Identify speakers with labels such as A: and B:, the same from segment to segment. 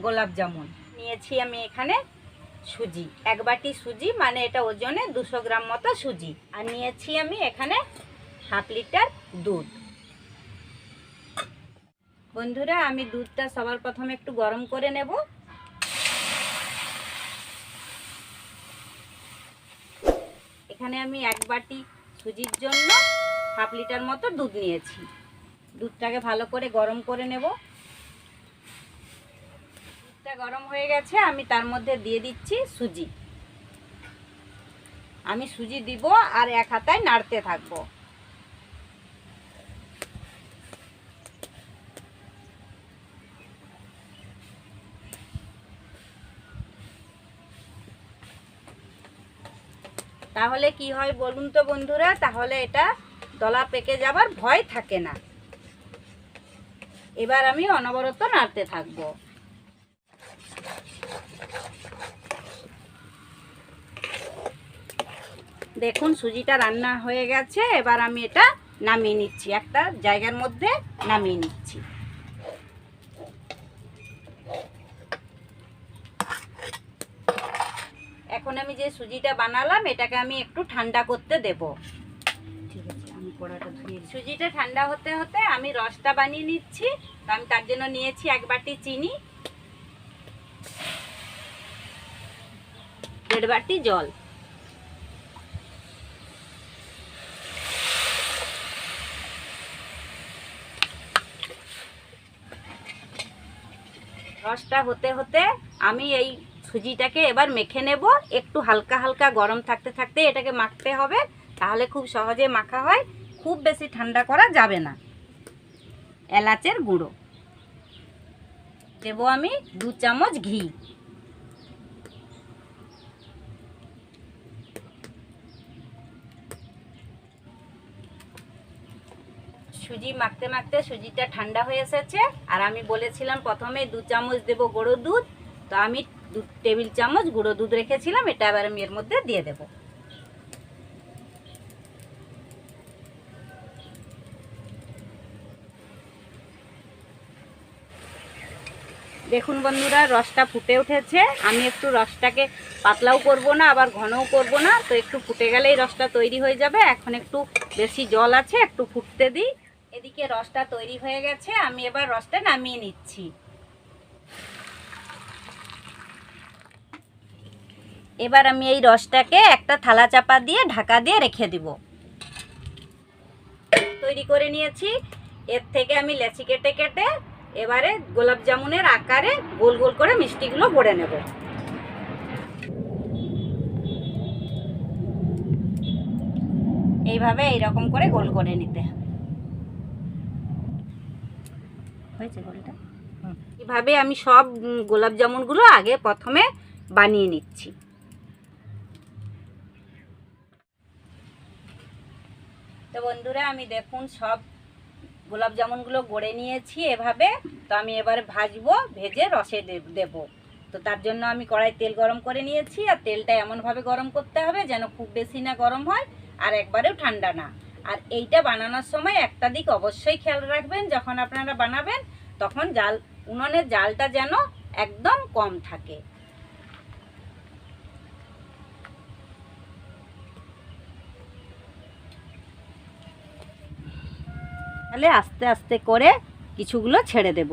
A: গোলাপ জামুন নিয়েছি। আমি এখানে সুজি, 1 বাটি সুজি, মানে এটা ওজনে 200 গ্রাম মতো সুজি। আর নিয়েছি আমি এখানে 1/2 লিটার দুধ। বন্ধুরা, আমি দুধটা সবার প্রথমে একটু গরম করে নেব। এখানে আমি 1 বাটি সুজির জন্য 1/2 লিটার মতো দুধ নিয়েছি। দুধটাকে ভালো করে গরম করে নেব। দুধটা গরম হয়ে গেছে, আমি তার মধ্যে দিয়ে দিচ্ছি সুজি। আমি সুজি দিব আর এক হাতায় নাড়তে থাকবো। তাহলে কি হয় বলুন তো বন্ধুরা, তাহলে এটা দলা পেকে যাবার ভয় থাকে না। এবার আমি অনবরত নাড়তে থাকবো। দেখুন সুজিটা রান্না হয়ে গেছে। এবার আমি এটা নামিয়ে নিচ্ছি, একটা জায়গার মধ্যে নামিয়ে নিচ্ছি। এখন আমি যে সুজিটা বানালাম এটাকে আমি একটু ঠান্ডা করতে দেব। ঠিক আছে, আমি কড়াটা ধুয়ে সুজিটা ঠান্ডা হতে হতে আমি রসটা বানিয়ে নিচ্ছি। তো আমি তার জন্য নিয়েছি 1 বাটি চিনি, 1.5 বাটি জল। রসটা হতে হতে আমি এই সুজিটাকে এবার মেখে নেব। একটু হালকা হালকা গরম থাকতে থাকতে এটাকে মাখতে হবে, তাহলে খুব সহজে মাখা হয়। খুব বেশি ঠান্ডা করা যাবে না। এলাচের গুঁড়ো দেব আমি 2 চামচ ঘি। সুজি মাখতে মাখতে সুজিটা ঠান্ডা হয়ে এসেছে। আর আমি বলেছিলাম প্রথমে 2 চামচ দেব গুঁড়ো দুধ, তো আমি 2 টেবিল চামচ গুঁড়ো দুধ রেখেছিলাম, এটা এবার আমি এর মধ্যে দিয়ে দেব। দেখুন বন্ধুরা, রসটা ফুটে উঠেছে। আমি একটু রসটাকে পাতলাও করব না আবার ঘনও করব না, তো একটু ফুটে গেলেই রসটা তৈরি হয়ে যাবে। এখন একটু বেশি জল আছে, একটু ফুটতে দিই। এদিকে রসটা তৈরি হয়ে গেছে, আমি এবার রসটা নামিয়ে নিচ্ছি। এবার আমি এই রসটাকে একটা থালা চাপা দিয়ে ঢাকা দিয়ে রেখে দিব। তৈরি করে নিয়েছি। এর থেকে আমি লেচি কেটে কেটে এবারে গোলাপ জামুনের আকারে গোল গোল করে মিষ্টিগুলো ভরে নেব। এইভাবে এইরকম করে গোল করে নিতে হবে। হয়েছে গোলটা? এইভাবে আমি সব গোলাপ জামুনগুলো আগে প্রথমে বানিয়ে নিচ্ছি। তো বন্ধুরা, আমি দেখুন সব গোলাপ জামুনগুলো গড়ে নিয়েছি এভাবে। তো আমি এবারে ভাজবো, ভেজে রসে দেব। তো তার জন্য আমি কড়াই তেল গরম করে নিয়েছি। আর তেলটা এমনভাবে গরম করতে হবে যেন খুব বেশি না গরম হয় আর একবারেও ঠান্ডা না। আর এইটা বানানোর সময় একটা দিক অবশ্যই খেয়াল রাখবেন, যখন আপনারা বানাবেন তখন উনুনের জালটা যেন একদম কম থাকে। তাহলে আস্তে আস্তে করে কিছুগুলো ছেড়ে দেব।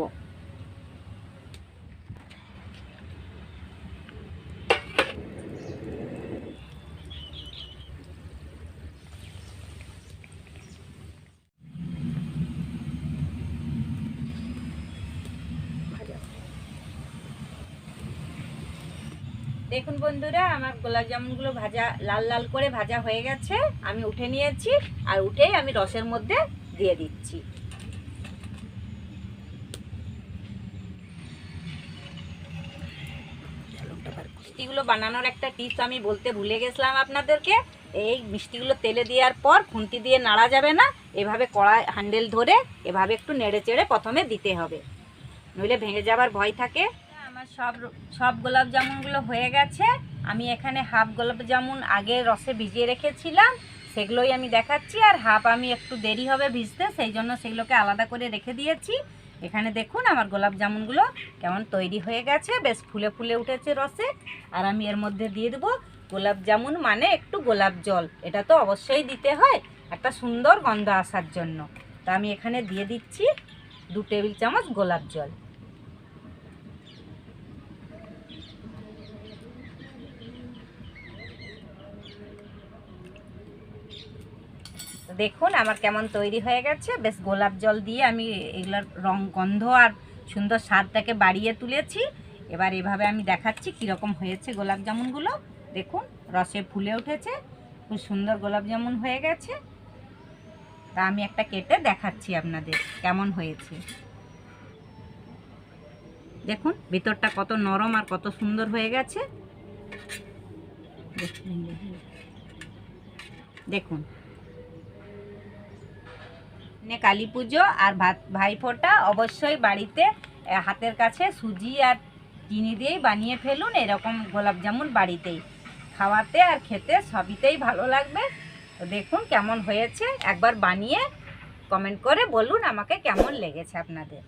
A: দেখুন বন্ধুরা, আমার গোলাপ জামুনগুলো ভাজা লাল লাল করে ভাজা হয়ে গেছে। আমি উঠে নিয়েছি, আর উঠেই আমি রসের মধ্যে দিয়ে দিচ্ছি। মিষ্টিগুলো বানানোর একটা টিপস আমি বলতে ভুলে গেছিলাম আপনাদেরকে। এই মিষ্টিগুলো তেলে দেওয়ার পর খুন্তি দিয়ে নাড়া যাবে না, এভাবে কড়াই হ্যান্ডেল ধরে এভাবে একটু নেড়ে চেড়ে প্রথমে দিতে হবে, নইলে ভেঙে যাবার ভয় থাকে। আমার সব গোলাপ জামুনগুলো হয়ে গেছে। আমি এখানে হাফ গোলাপ জামুন আগে রসে ভিজিয়ে রেখেছিলাম, সেগুলোই আমি দেখাচ্ছি। আর হাফ আমি একটু দেরি হবে ভিজতে, সেই জন্য সেগুলোকে আলাদা করে রেখে দিয়েছি। এখানে দেখুন আমার গোলাপ জামুনগুলো কেমন তৈরি হয়ে গেছে, বেশ ফুলে ফুলে উঠেছে রসে। আর আমি এর মধ্যে দিয়ে দেবো গোলাপ জামুন মানে একটু গোলাপ জল, এটা তো অবশ্যই দিতে হয় একটা সুন্দর গন্ধ আসার জন্য। তা আমি এখানে দিয়ে দিচ্ছি 2 টেবিল চামচ গোলাপ জল। দেখুন আমার কেমন তৈরি হয়ে গেছে, বেশ গোলাপ জল দিয়ে আমি এগুলোর রং গন্ধ আর সুন্দর স্বাদটাকে বাড়িয়ে তুলেছি। এবার এভাবে আমি দেখাচ্ছি কীরকম হয়েছে গোলাপ জামুনগুলো। দেখুন রসে ফুলে উঠেছে, খুব সুন্দর গোলাপ জামুন হয়ে গেছে। তা আমি একটা কেটে দেখাচ্ছি আপনাদের কেমন হয়েছে। দেখুন ভিতরটা কত নরম আর কত সুন্দর হয়ে গেছে। দেখুন কালী পুজো আর ভাইফোঁটা অবশ্যই বাড়িতে হাতের কাছে সুজি আর চিনি দিয়েই বানিয়ে ফেলুন। এরকম গোলাপ জামুন বাড়িতেই খাওয়াতে আর খেতে সবইতেই ভালো লাগবে। তো দেখুন কেমন হয়েছে, একবার বানিয়ে কমেন্ট করে বলুন আমাকে কেমন লেগেছে আপনাদের।